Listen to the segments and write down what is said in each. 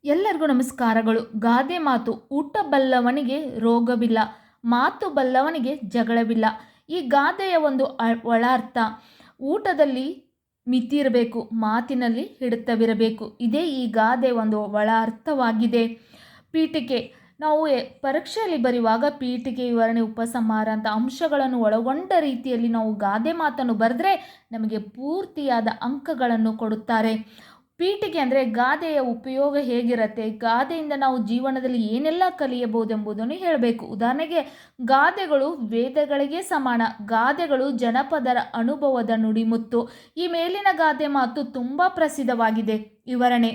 ಎಲ್ಲರಿಗೂ ನಮಸ್ಕಾರಗಳು. ಗಾದೆ ಮಾತು: ಊಟ ಬಲ್ಲವನಿಗೆ ರೋಗವಿಲ್ಲ, ಮಾತು ಬಲ್ಲವನಿಗೆ ಜಗಳವಿಲ್ಲ. ಈ ಗಾದೆಯ ಒಂದು ಒಳ ಅರ್ಥ: ಊಟದಲ್ಲಿ ಮಿತಿ ಇರಬೇಕು, ಮಾತಿನಲ್ಲಿ ಹಿಡಿತವಿರಬೇಕು. ಇದೇ ಈ ಗಾದೆ ಒಂದು ಒಳ ಅರ್ಥವಾಗಿದೆ. ಪೀಠಿಕೆ: ನಾವು ಪರೀಕ್ಷೆಯಲ್ಲಿ ಬರೆಯುವಾಗ ಪೀಠಿಕೆ, ವಿವರಣೆ, ಉಪಸಂಹಾರ ಅಂತ ಅಂಶಗಳನ್ನು ಒಳಗೊಂಡ ರೀತಿಯಲ್ಲಿ ನಾವು ಗಾದೆ ಮಾತನ್ನು ಬರೆದ್ರೆ ನಮಗೆ ಪೂರ್ತಿಯಾದ ಅಂಕಗಳನ್ನು ಕೊಡುತ್ತಾರೆ. ಪೀಠಿಕೆ ಅಂದರೆ ಗಾದೆಯ ಉಪಯೋಗ ಹೇಗಿರುತ್ತೆ, ಗಾದೆಯಿಂದ ನಾವು ಜೀವನದಲ್ಲಿ ಏನೆಲ್ಲ ಕಲಿಯಬಹುದೆಂಬುದನ್ನು ಹೇಳಬೇಕು. ಉದಾಹರಣೆಗೆ, ಗಾದೆಗಳು ವೇದಗಳಿಗೆ ಸಮಾನ. ಗಾದೆಗಳು ಜನಪದರ ಅನುಭವದ ನುಡಿಮುತ್ತು. ಈ ಮೇಲಿನ ಗಾದೆ ಮಾತು ತುಂಬ ಪ್ರಸಿದ್ಧವಾಗಿದೆ. ವಿವರಣೆ: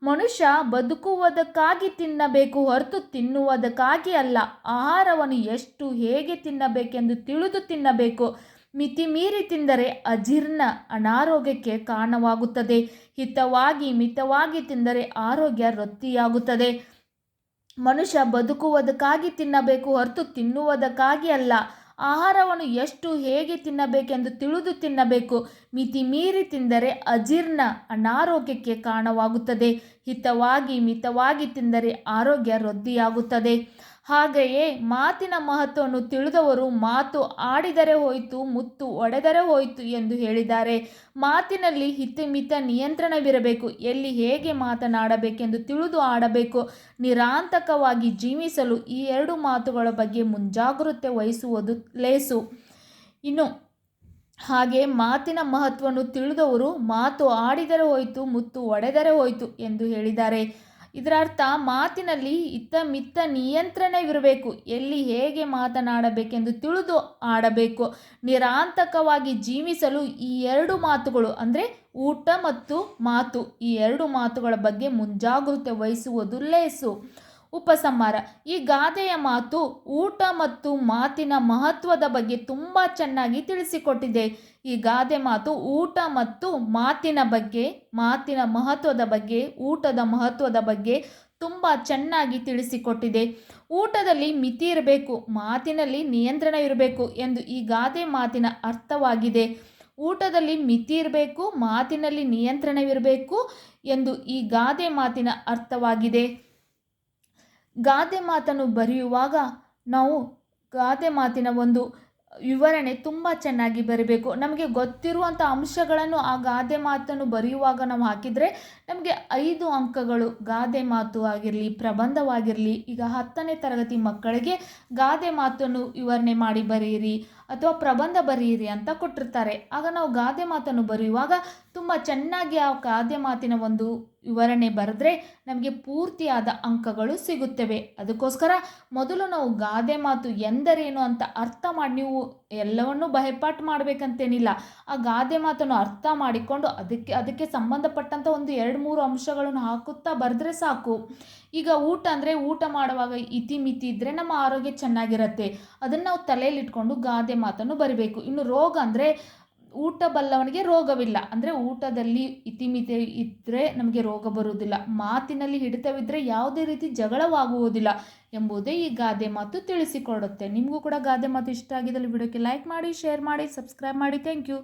ಮನುಷ್ಯ ಬದುಕುವುದಕ್ಕಾಗಿ ತಿನ್ನಬೇಕು ಹೊರತು ತಿನ್ನುವುದಕ್ಕಾಗಿ ಅಲ್ಲ. ಆಹಾರವನ್ನು ಎಷ್ಟು ಹೇಗೆ ತಿನ್ನಬೇಕೆಂದು ತಿಳಿದು ತಿನ್ನಬೇಕು. ಮಿತಿ ಮೀರಿ ತಿಂದರೆ ಅಜೀರ್ಣ, ಅನಾರೋಗ್ಯಕ್ಕೆ ಕಾರಣವಾಗುತ್ತದೆ. ಹಿತವಾಗಿ ಮಿತವಾಗಿ ತಿಂದರೆ ಆರೋಗ್ಯ ವೃದ್ಧಿಯಾಗುತ್ತದೆ. ಮನುಷ್ಯ ಬದುಕುವುದಕ್ಕಾಗಿ ತಿನ್ನಬೇಕು ಹೊರತು ತಿನ್ನುವುದಕ್ಕಾಗಿ ಅಲ್ಲ. ಆಹಾರವನ್ನು ಎಷ್ಟು ಹೇಗೆ ತಿನ್ನಬೇಕೆಂದು ತಿಳಿದು ತಿನ್ನಬೇಕು. ಮಿತಿ ಮೀರಿ ತಿಂದರೆ ಅಜೀರ್ಣ, ಅನಾರೋಗ್ಯಕ್ಕೆ ಕಾರಣವಾಗುತ್ತದೆ. ಹಿತವಾಗಿ ಮಿತವಾಗಿ ತಿಂದರೆ ಆರೋಗ್ಯ ವೃದ್ಧಿಯಾಗುತ್ತದೆ. ಹಾಗೆಯೇ ಮಾತಿನ ಮಹತ್ವವನ್ನು ತಿಳಿದವರು ಮಾತು ಆಡಿದರೆ ಹೋಯಿತು, ಮುತ್ತು ಒಡೆದರೆ ಹೋಯಿತು ಎಂದು ಹೇಳಿದ್ದಾರೆ. ಮಾತಿನಲ್ಲಿ ಹಿತಮಿತ ನಿಯಂತ್ರಣವಿರಬೇಕು. ಎಲ್ಲಿ ಹೇಗೆ ಮಾತನಾಡಬೇಕೆಂದು ತಿಳಿದು ಆಡಬೇಕು. ನಿರಾಂತಕವಾಗಿ ಜೀವಿಸಲು ಈ ಎರಡು ಮಾತುಗಳ ಬಗ್ಗೆ ಮುಂಜಾಗ್ರತೆ ವಹಿಸುವುದು ಲೇಸು. ಇನ್ನು ಹಾಗೆ ಮಾತಿನ ಮಹತ್ವವನ್ನು ತಿಳಿದವರು ಮಾತು ಆಡಿದರೆ ಹೋಯಿತು, ಮುತ್ತು ಒಡೆದರೆ ಹೋಯಿತು ಎಂದು ಹೇಳಿದ್ದಾರೆ. ಇದರ ಅರ್ಥ: ಮಾತಿನಲ್ಲಿ ಹಿತಮಿತ ನಿಯಂತ್ರಣವಿರಬೇಕು. ಎಲ್ಲಿ ಹೇಗೆ ಮಾತನಾಡಬೇಕೆಂದು ತಿಳಿದು ಆಡಬೇಕು. ನಿರಾಂತಕವಾಗಿ ಜೀವಿಸಲು ಈ ಎರಡು ಮಾತುಗಳು ಅಂದರೆ ಊಟ ಮತ್ತು ಮಾತು, ಈ ಎರಡು ಮಾತುಗಳ ಬಗ್ಗೆ ಮುಂಜಾಗ್ರತೆ ವಹಿಸುವುದು ಲೇಸು. ಉಪಸಂಹಾರ: ಈ ಗಾದೆಯ ಮಾತು ಊಟ ಮತ್ತು ಮಾತಿನ ಮಹತ್ವದ ಬಗ್ಗೆ ತುಂಬ ಚೆನ್ನಾಗಿ ತಿಳಿಸಿಕೊಟ್ಟಿದೆ. ಈ ಗಾದೆ ಮಾತು ಊಟ ಮತ್ತು ಮಾತಿನ ಬಗ್ಗೆ, ಮಾತಿನ ಮಹತ್ವದ ಬಗ್ಗೆ, ಊಟದ ಮಹತ್ವದ ಬಗ್ಗೆ ತುಂಬ ಚೆನ್ನಾಗಿ ತಿಳಿಸಿಕೊಟ್ಟಿದೆ. ಊಟದಲ್ಲಿ ಮಿತಿ ಇರಬೇಕು, ಮಾತಿನಲ್ಲಿ ನಿಯಂತ್ರಣ ಇರಬೇಕು ಎಂದು ಈ ಗಾದೆ ಮಾತಿನ ಅರ್ಥವಾಗಿದೆ. ಊಟದಲ್ಲಿ ಮಿತಿ ಇರಬೇಕು, ಮಾತಿನಲ್ಲಿ ನಿಯಂತ್ರಣವಿರಬೇಕು ಎಂದು ಈ ಗಾದೆ ಮಾತಿನ ಅರ್ಥವಾಗಿದೆ. ಗಾದೆ ಮಾತನ್ನು ಬರೆಯುವಾಗ ನಾವು ಗಾದೆ ಮಾತಿನ ಒಂದು ವಿವರಣೆ ತುಂಬ ಚೆನ್ನಾಗಿ ಬರೀಬೇಕು. ನಮಗೆ ಗೊತ್ತಿರುವಂಥ ಅಂಶಗಳನ್ನು ಆ ಗಾದೆ ಮಾತನ್ನು ಬರೆಯುವಾಗ ನಾವು ಹಾಕಿದರೆ ನಮಗೆ 5 ಅಂಕಗಳು. ಗಾದೆ ಮಾತು ಆಗಿರಲಿ, ಪ್ರಬಂಧವಾಗಿರಲಿ. ಈಗ 10ನೇ ತರಗತಿ ಮಕ್ಕಳಿಗೆ ಗಾದೆ ಮಾತನ್ನು ವಿವರಣೆ ಮಾಡಿ ಬರೆಯಿರಿ ಅಥವಾ ಪ್ರಬಂಧ ಬರೆಯಿರಿ ಅಂತ ಕೊಟ್ಟಿರ್ತಾರೆ. ಆಗ ನಾವು ಗಾದೆ ಮಾತನ್ನು ಬರೆಯುವಾಗ ತುಂಬ ಚೆನ್ನಾಗಿ ಆ ಗಾದೆ ಮಾತಿನ ಒಂದು ವಿವರಣೆ ಬರೆದ್ರೆ ನಮಗೆ ಪೂರ್ತಿಯಾದ ಅಂಕಗಳು ಸಿಗುತ್ತವೆ. ಅದಕ್ಕೋಸ್ಕರ ಮೊದಲು ನಾವು ಗಾದೆ ಮಾತು ಎಂದರೇನು ಅಂತ ಅರ್ಥ ಮಾಡಿ, ನೀವು ಎಲ್ಲವನ್ನೂ ಬಹಿಪಾಠ ಮಾಡಬೇಕಂತೇನಿಲ್ಲ. ಆ ಗಾದೆ ಮಾತನ್ನು ಅರ್ಥ ಮಾಡಿಕೊಂಡು ಅದಕ್ಕೆ ಸಂಬಂಧಪಟ್ಟಂಥ ಒಂದು 2-3 ಅಂಶಗಳನ್ನು ಹಾಕುತ್ತಾ ಬರೆದ್ರೆ ಸಾಕು. ಈಗ ಊಟ ಅಂದರೆ ಊಟ ಮಾಡುವಾಗ ಇತಿಮಿತಿ ಇದ್ದರೆ ನಮ್ಮ ಆರೋಗ್ಯ ಚೆನ್ನಾಗಿರುತ್ತೆ. ಅದನ್ನು ನಾವು ತಲೆಯಲ್ಲಿಟ್ಕೊಂಡು ಗಾದೆ ಮಾತನ್ನು ಬರಿಬೇಕು. ಇನ್ನು ರೋಗ ಅಂದರೆ ಊಟ ಬಲ್ಲವನಿಗೆ ರೋಗವಿಲ್ಲ, ಅಂದರೆ ಊಟದಲ್ಲಿ ಇತಿಮಿತಿ ಇದ್ದರೆ ನಮಗೆ ರೋಗ ಬರುವುದಿಲ್ಲ. ಮಾತಿನಲ್ಲಿ ಹಿಡಿತವಿದ್ದರೆ ಯಾವುದೇ ರೀತಿ ಜಗಳವಾಗುವುದಿಲ್ಲ ಎಂಬುದೇ ಈ ಗಾದೆ ಮಾತು ತಿಳಿಸಿಕೊಡುತ್ತೆ. ನಿಮಗೂ ಕೂಡ ಗಾದೆ ಮಾತು ಇಷ್ಟ ಆಗಿದ್ದಲ್ಲಿ ವಿಡಿಯೋಕ್ಕೆ ಲೈಕ್ ಮಾಡಿ, ಶೇರ್ ಮಾಡಿ, ಸಬ್ಸ್ಕ್ರೈಬ್ ಮಾಡಿ. Thank you.